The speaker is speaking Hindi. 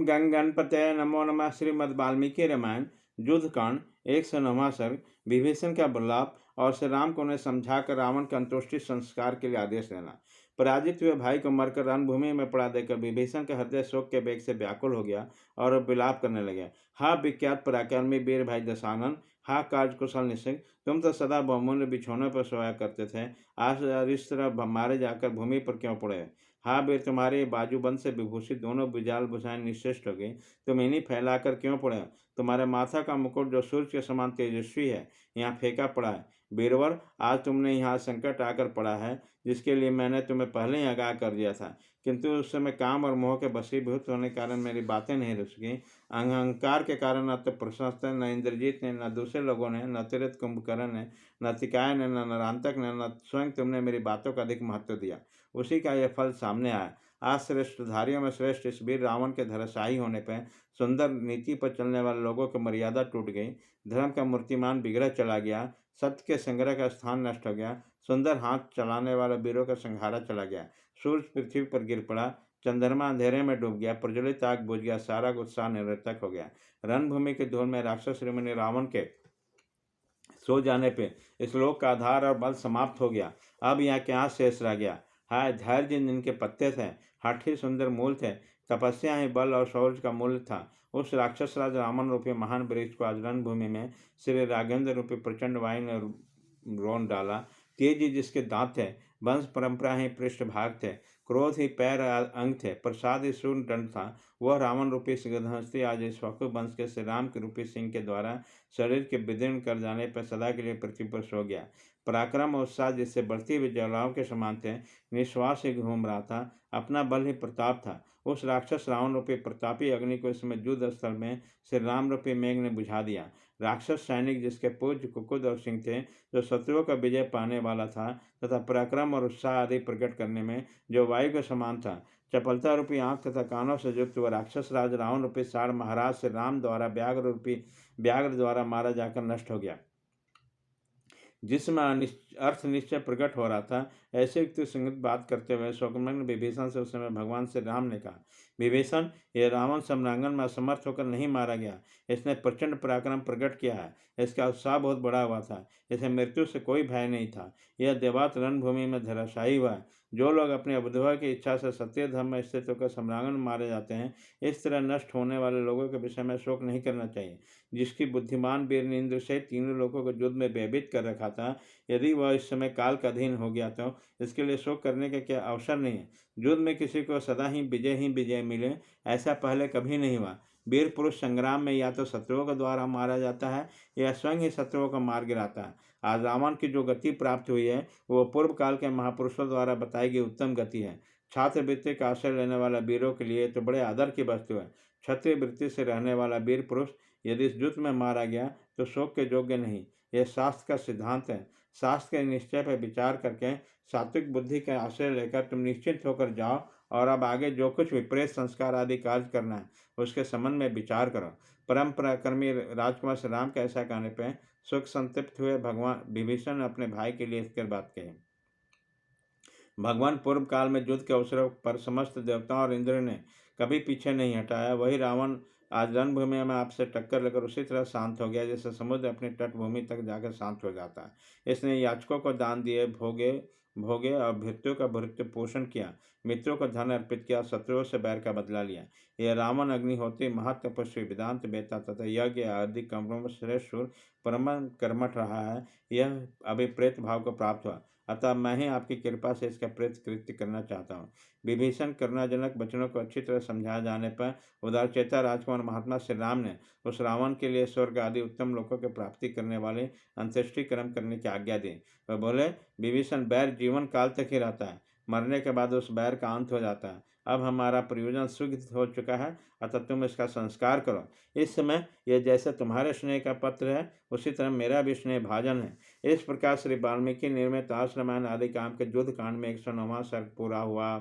गंग गणपतये नमो नमः। श्रीमद् वाल्मीकि रामायण युद्धकांड 109वां सर्ग। विभीषण का विलाप और श्री राम को उन्हें समझाकर रावण के अंत्येष्टि संस्कार के लिए आदेश देना। पराजित हुए भाई को मरकर रणभूमि में पड़ा देखकर विभीषण का हृदय शोक के वेग से व्याकुल हो गया और विलाप करने लगे। हा विख्यात पराक्रमी वीर भाई दशानन, हा कार्य कुशल निश्चय, तुम तो सदा बहुमूल्य बिछौनों पर सोया करते थे, आज इस तरह मारे जाकर भूमि पर क्यों पड़े। हाँ वीर, तुम्हारे बाजूबंद से विभूषित दोनों भुजाल भुजाएं निश्चेष्ट हो गई, तुम इन्हीं फैलाकर क्यों पड़े। तुम्हारे माथा का मुकुट जो सूर्य के समान तेजस्वी है, यहाँ फेंका पड़ा है। बीरवर, आज तुमने यहाँ संकट आकर पड़ा है, जिसके लिए मैंने तुम्हें पहले ही आगाह कर दिया था, किंतु उस समय काम और मोह के वशीभूत होने के कारण मेरी बातें नहीं रुक सकी। अहंकार के कारण न तो प्रशस्त ने, न इंद्रजीत ने, न दूसरे लोगों ने, न तीर्थ कुंभकर्ण ने, न तिकाय ने, न नरांतक ने, न स्वयं तुमने मेरी बातों का अधिक महत्व दिया। उसी का यह फल सामने आया। आज श्रेष्ठधारियों में श्रेष्ठ इस वीर रावण के धराशायी होने पर सुंदर नीति पर चलने वाले लोगों की मर्यादा टूट गई, धर्म का मूर्तिमान बिगड़ा चला गया, सत्य के संग्रह का स्थान नष्ट हो गया, सुंदर हाथ चलाने वाले वीरों का संहारा चला गया, सूर्य पृथ्वी पर गिर पड़ा, चंद्रमा अंधेरे में डूब गया, प्रज्वलित आग बुझ गया, सारा उत्साह निरर्थक हो गया। रणभूमि के धूल में राक्षस श्रीमणि रावण के सो जाने पे इस लोक का आधार और बल समाप्त हो गया। अब यहाँ क्या शेष रह गया। हाय, धैर्य जिनके पत्ते थे, हठी सुंदर मूल थे, तपस्या ही बल और शौर्य का मूल्य था। उस राक्षस राज रावण रूपी महान वृक्ष को आज रणभूमि में श्री राघेंद्र रूपी प्रचंड वायु ने रोन डाला। तेजी जिसके दांत थे, वंश परंपरा ही पृष्ठभाग थे, क्रोध ही पैर अंग थे, प्रसाद ही शूर्ण दंड था, वह रावण रूपी सिंहस्ती आज इस वंश के श्री राम के रूपी सिंह के द्वारा शरीर के विदीर्ण कर जाने पर सदा के लिए पृथ्वी पर सो गया। पराक्रम और उत्साह जिससे बढ़ती हुई ज्वालाओं के समान थे, निश्वास ही घूम रहा था, अपना बल ही प्रताप था। उस राक्षस रावण रूपी प्रतापी अग्नि को इस समय युद्ध स्थल में श्री राम रूपी मेघ ने बुझा दिया। राक्षस सैनिक जिसके पूज्य कुकुद और सिंह थे, जो शत्रुओं का विजय पाने वाला था तथा पराक्रम और उत्साह आदि प्रकट करने में जो वायु के समान था, चपलता रूपी आंख तथा कानों से युक्त वह राक्षस राज रावण रूपी सार महाराज से राम द्वारा व्याघ्र द्वारा मारा जाकर नष्ट हो गया। जिसमें अर्थ निश्चय प्रकट हो रहा था, ऐसे युक्त संगत बात करते हुए शोकमग्न विभीषण से उस समय भगवान श्री राम ने कहा, विभीषण, यह रावण सम्रांगण में असमर्थ होकर नहीं मारा गया, इसने प्रचंड पराक्रम प्रकट किया है, इसका उत्साह बहुत बड़ा हुआ था, इसे मृत्यु से कोई भय नहीं था, यह देवात रणभूमि में धराशायी हुआ। जो लोग अपने अबुद्धि की इच्छा से सत्य धर्म में स्थित होकर सम्रांगण मारे जाते हैं, इस तरह नष्ट होने वाले लोगों के विषय में शोक नहीं करना चाहिए। जिसकी बुद्धिमान वीर ने इंद्र सहित तीनों लोगों को युद्ध में भयभीत कर रखा था, यदि वह इस समय काल का अधीन हो गया तो इसके लिए शोक करने का क्या अवसर नहीं है। युद्ध में किसी को सदा ही विजय मिले, ऐसा पहले कभी नहीं हुआ। वीर पुरुष संग्राम में या तो शत्रुओं के द्वारा मारा जाता है या स्वयं ही शत्रुओं को मार गिराता है। आज रावण की जो गति प्राप्त हुई है, वो पूर्व काल के महापुरुषों द्वारा बताई गई उत्तम गति है। छात्रवृत्ति का आश्रय लेने वाला वीरों के लिए तो बड़े आदर की वस्तु है। क्षत्रिय वृत्ति से रहने वाला वीर पुरुष यदि इस युद्ध में मारा गया तो शोक के योग्य नहीं। यह शास्त्र का सिद्धांत है। शास्त्र के निश्चय पर विचार करके सात्विक बुद्धि का आश्रय लेकर तुम निश्चिंत होकर जाओ और अब आगे जो कुछ विपरीत संस्कार आदि कार्य करना है उसके संबंध में विचार करो। परम पराक्रमी राजकुमार श्री राम के ऐसा कहने पर सुख संतृप्त हुए भगवान विभीषण ने अपने भाई के लिए इसके बात कही। भगवान पूर्व काल में युद्ध के अवसरों पर समस्त देवताओं और इंद्र ने कभी पीछे नहीं हटाया। वही रावण आज रणभूमि में आपसे टक्कर लेकर उसी तरह शांत हो गया जैसे समुद्र अपनी तटभूमि तक जाकर शांत हो जाता है। इसने याचकों को दान दिए, भोगे और भृत्यों का भृत्य पोषण किया, मित्रों को धन अर्पित किया, शत्रुओं से बैर का बदला लिया। यह रावण अग्निहोत्री महत्वपस्वी वेदांत वेता तथा यज्ञ आदि कर्मों में श्रेष्ठ सूर परम कर्मठ रहा है। यह अभी प्रेत भाव को प्राप्त हुआ, अतः मैं ही आपकी कृपा से इसका प्रेत कृत्य करना चाहता हूँ। विभीषण करुणाजनक वचनों को अच्छी तरह समझाए जाने पर उदारचेता राजकुमार महात्मा श्री राम ने उस रावण के लिए स्वर्ग आदि उत्तम लोकों की प्राप्ति करने वाले अंत्येष्टि कर्म करने की आज्ञा दी। वह बोले, विभीषण, बैर जीवन काल तक ही रहता है, मरने के बाद उस बैर का अंत हो जाता है। अब हमारा प्रयोजन स्वीकृत हो चुका है, अतः तुम इसका संस्कार करो। इस समय यह जैसे तुम्हारे स्नेह का पत्र है, उसी तरह मेरा भी स्नेह भाजन है। इस प्रकार श्री वाल्मीकि निर्मित रामायण आदि काम के युद्ध कांड में 109वां सर्ग पूरा हुआ।